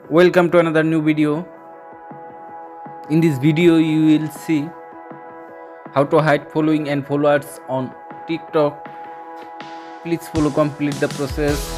Welcome to another new video. In this video you will see how to hide following and followers on TikTok. Please follow complete the process.